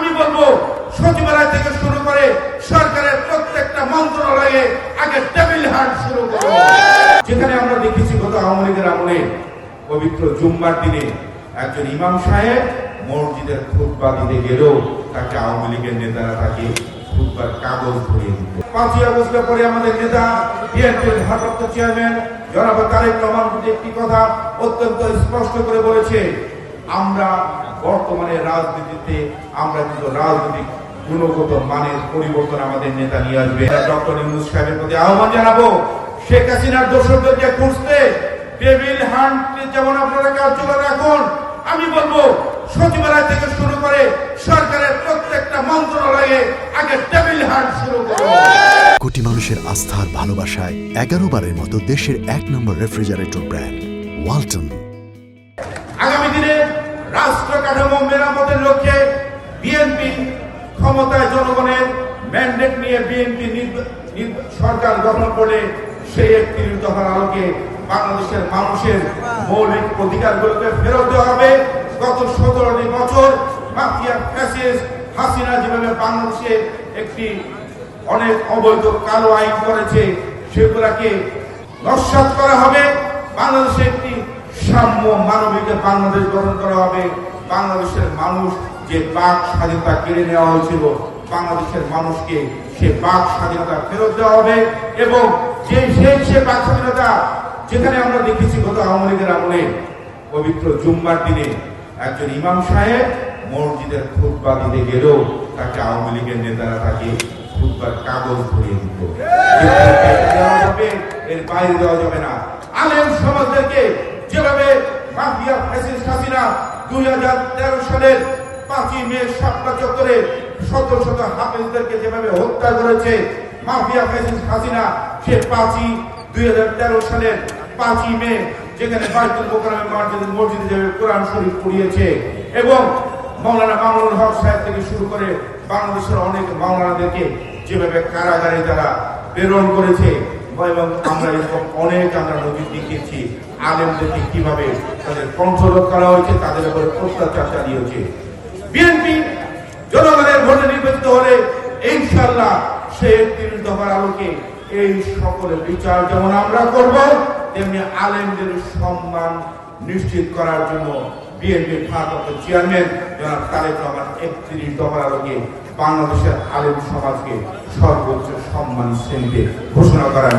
আমি বলবো সচিবালয় থেকে শুরু করে সরকারের প্রত্যেকটা মন্ত্রণালয়ে আগে টেবিল হান্ট শুরু করো। যেখানে আমরা দেখেছি গত আওয়ামী লীগের আমলে পবিত্র জুম্মার দিনে একজন ইমাম সাহেব মসজিদের খুতবা দিতে গেলেও তাকে আওয়ামী লীগের নেতারা তাকে খুতবার কাগজ ধরিয়ে দিত। 5ই আগস্টের পরে আমাদের নেতা বিএনপির ভারপ্রাপ্ত চেয়ারম্যান জনাব তারেক রহমান একটি কথা অত্যন্ত স্পষ্ট করে বলেছে, আমরা বর্তমানে রাজনীতিতে আমরা কিন্তু রাজনৈতিক গুণগত মানের পরিবর্তন আমাদের নেতা নিয়ে আসবে। ডক্টর ইউনূস সাহেবের প্রতি আহ্বান জানাবো, শেখ হাসিনার দোষরদেরকে খুঁজতে টেবিল হান্ট যেমন আপনারা কার্যকর রাখুন, আমি বলবো সচিবালয় থেকে শুরু করে সরকারের প্রত্যেকটা মন্ত্রণালয়ে আগে টেবিল হান্ট শুরু করুন। কোটি মানুষের আস্থার ভালোবাসায় 11 বারের মতো দেশের 1 নম্বর রেফ্রিজারেটর ব্র্যান্ড ওয়ালটন। আগামী দিনে রাষ্ট্র কাঠামো মেরামতের লক্ষ্যে বিএনপি ক্ষমতায় জনগণের ম্যান্ডেট নিয়ে বিএনপি সরকার গঠন করে সেই 31 দফার আলোকে বাংলাদেশের মানুষের মৌলিক অধিকারগুলোকে ফেরত দেওয়া হবে। গত 17টি বছর মাফিয়া ফ্যাসিস্ট হাসিনা যেভাবে বাংলাদেশে একটি অনেক অবৈধ কালো আইন করেছে সেগুলাকে নস্যাৎ করা হবে। বাংলাদেশে একটি সাম্য মানবিক বাংলাদেশ গঠন করা হবে। বাংলাদেশের মানুষ যে বাক স্বাধীনতা কেড়ে নেওয়া হয়েছিল, বাংলাদেশের মানুষকে সে বাক স্বাধীনতা ফেরত দেওয়া হবে। এবং সে বাক স্বাধীনতা যেখানে আমরা দেখেছি গত আওয়ামী লীগের আমলে পবিত্র জুম্মার দিনে একজন ইমাম সাহেব মসজিদের খুতবা দিতে গেলেও তাকে আওয়ামী লীগের নেতারা তাকে খুতবার কাগজ ধরিয়ে দিত। এর বাইরে দেওয়া যাবে না। আলেম সমাজদেরকে যেভাবে মাফিয়া ফ্যাসিস্ট হাসিনা 2013 সালের 5ই মে শাপলা চত্বরে শত শত হাফেজদেরকে যেভাবে হত্যা করেছে, মাফিয়া ফ্যাসিস্ট হাসিনা সে 2013 সালের 5ই মে যেখানে বাইতুল মোকাররমের মসজিদে যেভাবে কোরআন শরীফ পড়িয়েছে এবং মাওলানা মামুনুল হক সাহেব থেকে শুরু করে বাংলাদেশের অনেক মাওলানাদেরকে যেভাবে কারাগারে তারা প্রেরণ করেছে এবং আমরা এরকম অনেক আমরা নজির দেখিয়েছি। আলেমদেরকে কিভাবে তাদের কণ্ঠরোধ করা হয়েছে, তাদের উপরে অত্যাচার চালিয়েছে। বিএনপি জনগণের ভোটে নির্বাচিত হলে ইনশাআল্লাহ সেই 31 দফার আলোকে এই সকলের বিচার যেমন আমরা করব, তেমনি আলেমদের সম্মান নিশ্চিত করার জন্য বিএনপির ভারপ্রাপ্ত চেয়ারম্যান জনাব তারেক রহমান 31 দফার আলোকে বাংলাদেশের আলেম সমাজকে সর্বোচ্চ সম্মান শ্রেণীতে ঘোষণা করার